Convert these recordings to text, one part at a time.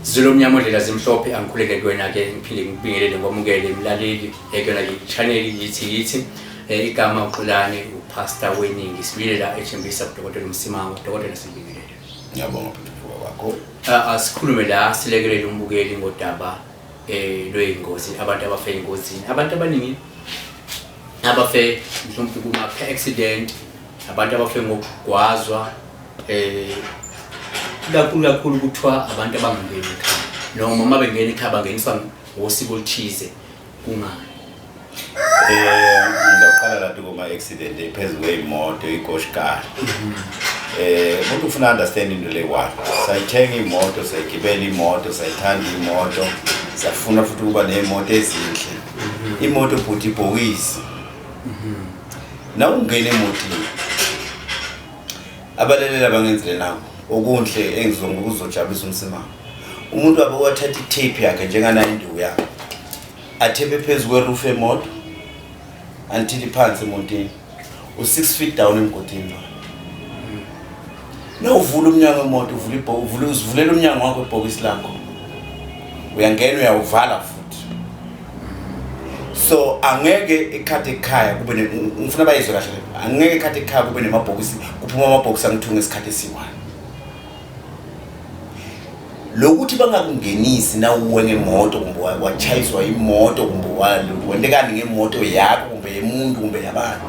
Zulu mnyama odlela zimhlophe angikhuleke kuwena ke ngiphinde ngibingelele ngomukele imlaleli ekuyona ke channel yithi igama uXolani uPastor Weningi sibile la eThembisa kuDokotela Msimango Dokotela sibingelele. Ngiyabonga mphefumulo wakho. Asikhulume la silekelele umbukeli ngodaba lweingozi abantu abafe ingozini abantu abaningi abafe mhlawumbe kuma accident abantu abafe ngokugwazwa kakhulu kuthiwa abantu abangangeni ekhaya noma uma bengena ekhaya bangeniswa ngosiko oluthize kungani ngiyaqala la kuma accident ephezulu kweimoto igoshkari umuntu ufuna understand into le one sayithenga imoto sayigibela imoto sayithanda imoto safuna futhi kuba nemoto ezinhle imoto futhi ibhokisi na ungene emotini abalelela bangenzile nawo okunhle engizonga ukuzojabulisa umsima umuntu wabe wathatha itape yakhe njengana induku yakhe athepe phezulu kweroof emoto until iphansi emotini u6 feet down emgodini na uvula umnyango wemoto uvulela umnyango wakho ebhokisi lakho uyangena uyawuvala futhi so angeke ekhathe ekhaya kube ngifuna bayizwe kahle angeke ekhathe ekhaya kube nemabhokisi kuphuma amabhokisi angithunga esikhathi esiwani lokuthi bangakungenisi na uwe ngemoto kumbe wachayiswa imoto kumbe wendekani ngemoto yakho kumbe yemuntu kumbe yabantu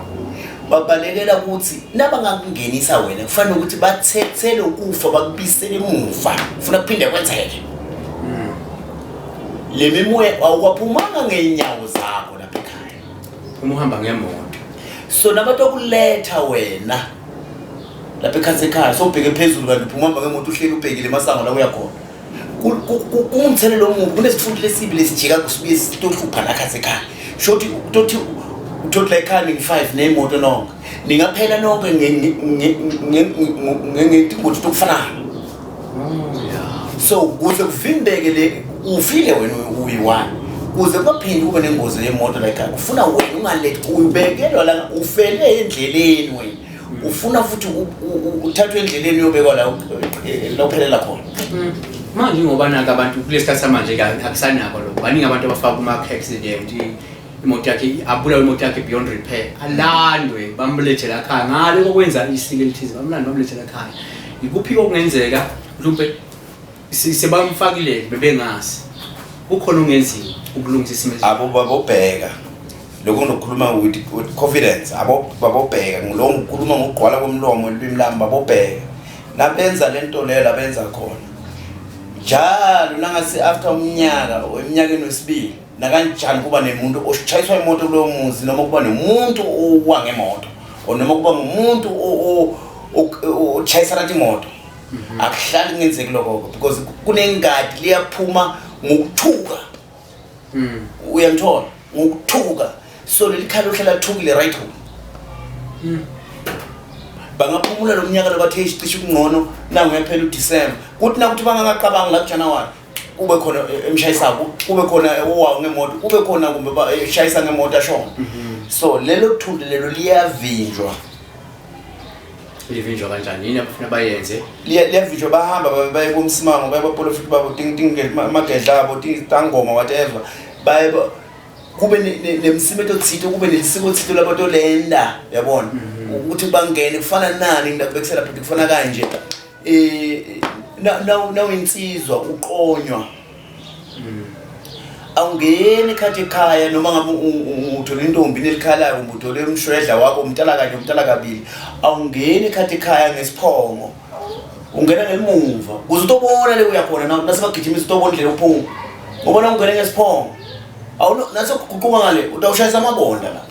babalelela ukuthi nabangakungenisa wena kufanele ukuthi bathethele ukufa bakubisele emuva ufuna kuphinde kwenzeke le memoya awuphumanga ngeenyawo zakho lapha ekhaya uma uhamba ngemoto so nabantu okuletha wena lapha ekhaya so ubheke phezulu kanti uphuma uhamba ngemoto uhleli ubhekile masango la uyakhona kumthelelo omubi kunesifundo lesibi lesijika kusibuye sitohlupha la ekhaya shothi utothi la ekhaya ngi5 nemoto nonke ningaphela nonke ngentingothi tokufanayo so kuze kuvimbeke le ufile wena uyi1 kuze kuphinde kube nengozi yemoto la ekhaya ufuna wena ungalethi ubekelwa la ufele endleleni wena ufuna futhi uthathwe endleleni uyobekwa la uphelela khona manje ngoba naka abantu kulesikhathi samanje akusanako lo baningi abantu abafaka kuma accident imoto yakhe abula imoto yakhe beyond repair alandwe bambulethela ekhaya ngale kokwenza isiko elithize bamlanda bambulethela ekhaya ikuphi okungenzeka mhlawumbe sebamfakile bebengazi ukhona ungenziwa ukulungisa isimo babobheka lokho nokukhuluma with confidence babobheka ngilo ngikhuluma ngogqwala komlomo lwimlamba babobheka nabenza lento leyo labenza khona njalo nangasi after eminyakeni wesibili nakanjani kuba nemuntu oshayiswa imoto kulowo muzi noma kuba nemuntu owa ngemoto noma kuba umuntu ochayisa nathi imoto akuhlali ngenzeki lokho because kunengadi liyaphuma ngokuthuka uyamthola ngokuthuka so lelikhala ohlala thukile right home bangaphumula lo mnyaka lobathe isicishe kungcono nangu yaphela uDecember kuthi nakuthi bangaqabanga la kuJanuary kube khona emshayisako kube khona owawo ngemoto kube khona kumbe bashayisa ngemoto ashona so lelo thunde lelo liyavinjwa livinjwa kanjani yini abafuna bayenze liyavinjwa bahamba baye kumsimango baye baprofit babo tingi magedla abo tangoma whatever baye kube nemsimeto thito kube nesiko thito labantu lenda yabona ukuthi bangene kufana nani ngidabekisela phela kufana kanje na insizwa uqonywa awungeni khathi ekhaya noma ngabe uthola intombi nelikhalayo kumbe uthola umshwedla wakho umntala kanye umntala kabili awungeni khathi ekhaya ngesiphongo ungena ngemuva kuze utobona le uyakhona nasebagijimisa utobona indlela uphuma ngobona ungene ngesiphongo nase kuquqa ngale utawushayisa amabonda la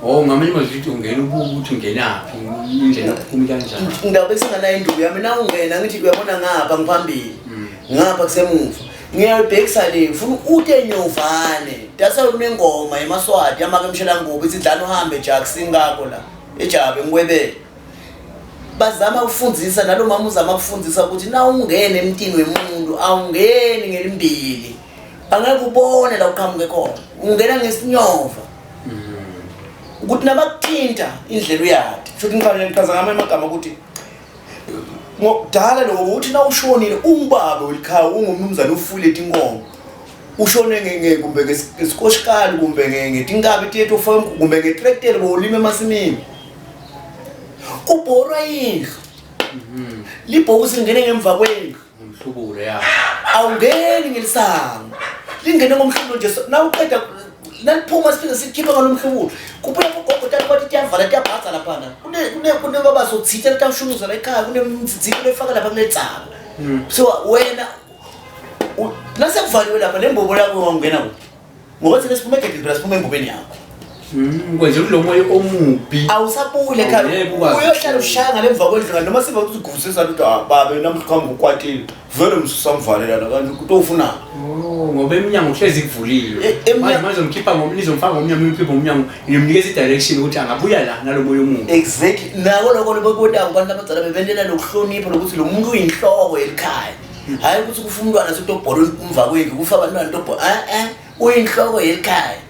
ngamanye amazwi ungena ukuthi ungenaphi indlela uphuma kanjani ndabe singanayo induku yami na ungena ngithi uyabona ngapha ngiphambili ngapha kusemuva ngiyabhekisa le ufuna ute nyovane dasa kunengoma emaswati yamakemshela ngoba isidlana uhambe Jackson ngakho la eJabe ngiwebele bazama ukufundisa nalo mama uzama ukufundisa ukuthi na ungene emntini wemuntu awungeni ngelimbili angeke ubone la uqhamuke khona ungena ngesinyova ukuthi nabakuthinta indlela uyathi futhi ngifanele ngichaza ngama emagama ukuthi ngokudala lokho uthi na ushonile umbaba welikhaya ungumnumzana ufule tinkomo ushone kumbe ngesikoshikali kumbe ngetinkabi tieto farm kumbe ngetrektele bolime emasimini ubhorwa indlu libhokisi lingene ngemva kwendlu umhlubulo ya awungeni ngelisango lingene ngomhlubulo nje nawuqeda naliphuma sifike sikhipha ngalomhlubulo kuphela ugogo tata bathi tiyavala tiyabhaza lapha kune baba sothitha letashumuza la ekhaya kunemziziko lefaka lapha kuletsaba so wena nasekuvaliwe lapha lembobo lakho wangena kuphi ngoba thina siphume egedini phela siphume embobeni yakho kwenze lo moya omubi awusapule ekhaya uyohlala ushaya ngalemva kwendlu noma siva ukuthi uguvusisa ukuthi babe namhlanje ukwatile vele msusamvalela kanti kutofuna ngoba eminyango uhlezi kuvuliwe manje umkhipha nizomfaka ngomnyango umphipha ngomnyango nimnikeza i-direction ukuthi angabuya la nalo moya omubi exactly nako lokho lokuthi abantu abadala bebendela lokuhlonipha lokuthi lo muntu uyinhloko elikhaya hayi ukuthi kufa umntwana sekutobhola umva kwendlu kufa abantwana tobhola uyinhloko yelikhaya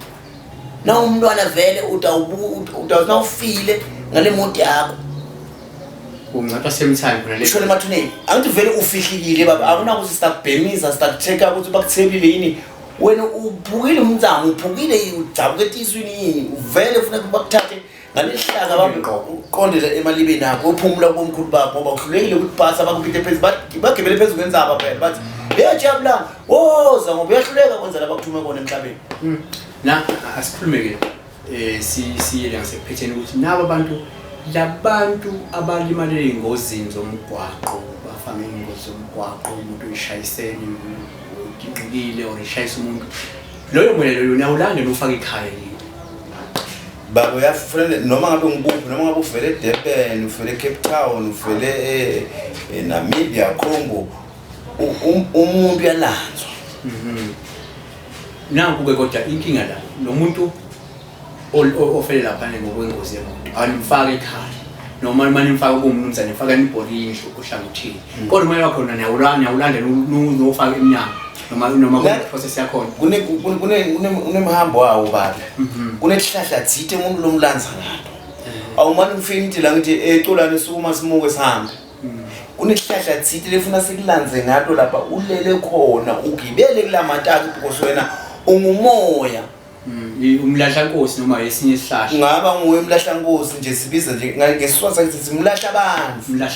na umntwana vele utawufile ngale moto yakho ungapha semthani khona le shole emathuneni angithi vele ufihlekile baba akunakuthi sitakubhemisa sitakuchecka ukuthi bakuthebile yini wena uphukile umnzamo uphukile ujabuke etiswini yini vele ufuna bakuthathe ngalihlaka bakuqondela emalibeni akho uphumula komkhulu bakho ngoba uhlulekile ukuthi phasa bakupite phezulu bagibele phezulu kwenzaba phela bathi yajabula woza ngoba uyahluleka kwenza la bakuthume kona emhlabeni na asikhulume ke siyele ngasephetheni ukuthi nabo abantu labantu abalimalele ingozini zomgwaqo bafame ingozi zomgwaqo umuntu uyishayisene uginqikile or ishayisa umuntu loyo moya loyo nawulande nofaka ikhaya yini baba uyafuna noma ngabe ngibuphi noma ngabe uvele eDurban uvele eCape Town uvele eNamibia Congo umuntu uyalanzwa nanku ke kodwa inkinga la nomuntu ofele lapha ngokwengozi yemoto animfaka ekhaya noma manimfaka kumnumzane efaka imibholi indlu ohlangothini kodwa uma yakhona niyawulanda nofaka eminyango noma ku-process yakhona kunemhambo wawo baba kunesihlahla thithe umuntu lomlanza ngalo awumane ngifike ngithi la ngithi ecolane sukuma simuke sihamba kunesihlahla thithe lefuna sikulanze ngato lapha ulele khona ugibele kulamataki because wena ungumoya umlahla nkosi noma esinye isihlahla ngaba nguwe umlahla nkosi nje sibiza nje ngesiswati sathi simlahla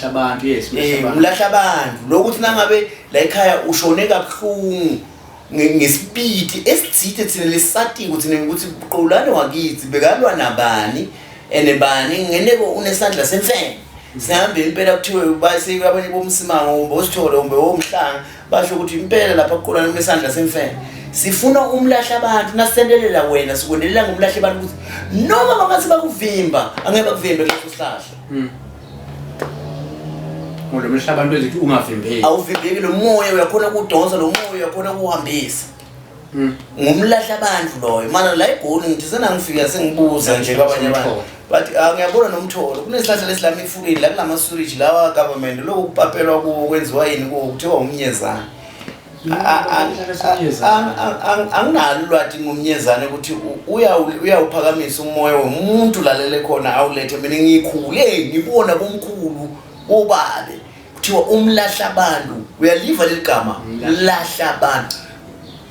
abantu yes umlahla abantu lokuthi nangabe la ekhaya ushone kabuhlungu ngesipiti esithithe thina lesatiko thina ukuthi uqolane wakithi bekalwa nabani enebani ngeneko unesandla semfene sihambe impela kuthiwe bayisike abanye bomsimango bosithole umbe womhlanga basho ukuthi impela lapha kuqolana unesandla semfene sifuna umlahla abantu nasendelela wena sikwendelela ngomlahla abantu ukuthi noma bangathi bakuvimba angeke bakuvimbe leso sihlahla ngoba umlahla abantu ezithi ungavimbeki awuvimbeki lo moya uyakhona ukudonsa lo moya uyakhona ukuhambisa ngumlahla abantu loyo mana la eGoli ngithi senangifika sengibuza nje kwabanye abantu but ngiyabona nomtholo kunesihlahla lesilami ifulile la kulama storage lawa government lokho kupapelwa kwenziwa yini kuthiwa umnyezana anginalo lwathi ngumnyezane ukuthi uyawuphakamisa umoya womuntu lalele khona awulethe mina ngikhule ngibona bomkhulu obabe kuthiwa umlahla abantu uyaliva leligama lahla abantu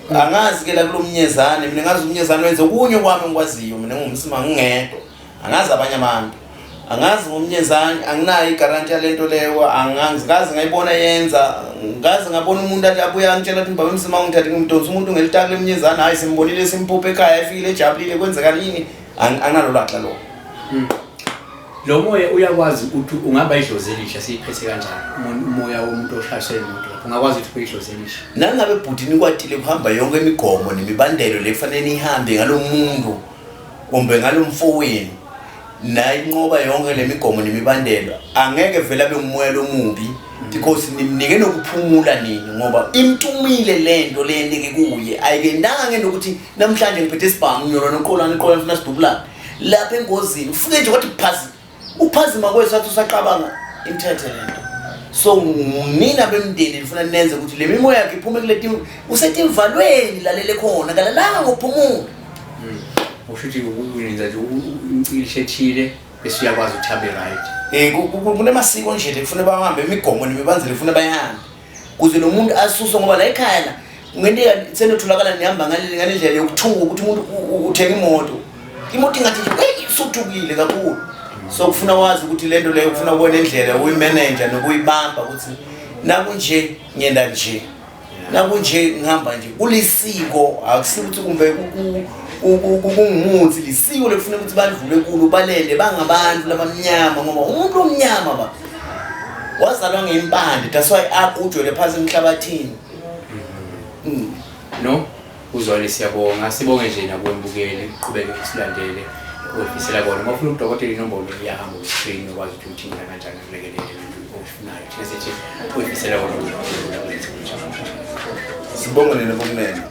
angazi ke la kulomnyezane mina ngazi umnyezane wenze kunye kwami ngikwaziyo mina ngumsima ngingedwa angazi abanye abantu angazi ngomnyezane anginayo igaranti yalento leyo angazi ngayibona yenza ngazi ngabona umuntu athi abuya angitshela ukuthi mbaba emsima ngithathe ngimdonsa umuntu ngelitaki lemnyezane hayi simbonile simphuphe ekhaya efile ejabulile kwenzeka yini anginalo lwakla lo lo moya uyakwazi ukuthi ungaba idlozi elisha siyiphethe kanjani umoya womuntu oshayisela umuntu lapho ungakwazi ukuthi uyidlozi elisha nangabe bhutini kwatile kuhamba yonke imigomo nemibandelo lefanele ihambe ngalomuntu kumbe ngalomfowenu nayi inqoba yonke lemigomo nemibandelo angeke vele abe umoya lomubi because nimnike nokuphumula nini ngoba imtumile lento lendeke kuye ayikendanga ngento ukuthi namhlanje ngiphethe isibhamu nyolo noqolana funa sidubulana lapha engozini ufike nje wathi phazi uphazima kwesathi usaqabanga imthethe lento so nina bemndeni lifuna nenze ukuthi le mimoya yakhe iphume kuleti usetimvalweni lalele khona kalalanga ngokuphumula ushuthi uyenza nje umcilishe ethile bese uyakwazi ukuthi abe right. Kunemasiko nje lekufuna bahambe imigomo nemibanzelo efuna bayihambe kuze nomuntu asuswe ngoba la ekhaya ngenteka senotholakala nihamba ngalendlela yokuthunga ukuthi umuntu uthenga imoto ingathi isuthuthukile kakhulu. So kufuna wazi ukuthi lento leyo ufuna ukubona indlela uyimanage nokuyibamba ukuthi nakunje ngiyenda nje nakunje ngihamba nje kulisiko akusithi ukuthi kumbe kungumuthi lisiko lekufuna ukuthi bandlule kulo balele bangabantu labamnyama ngoba umuntu omnyama ba wazalwa ngempande that's why ujwele phansi emhlabathini. No uzwale siyabonga sibonge nje nakwembukeli qhubeke silandele ofisi la kona mafuna udokotela inombolo iyahamba ku-screen ukwazi ukuthi uthinta kanjani kulekelele ofunayo thina sithi ofisi la kona sibonge nina bomnene.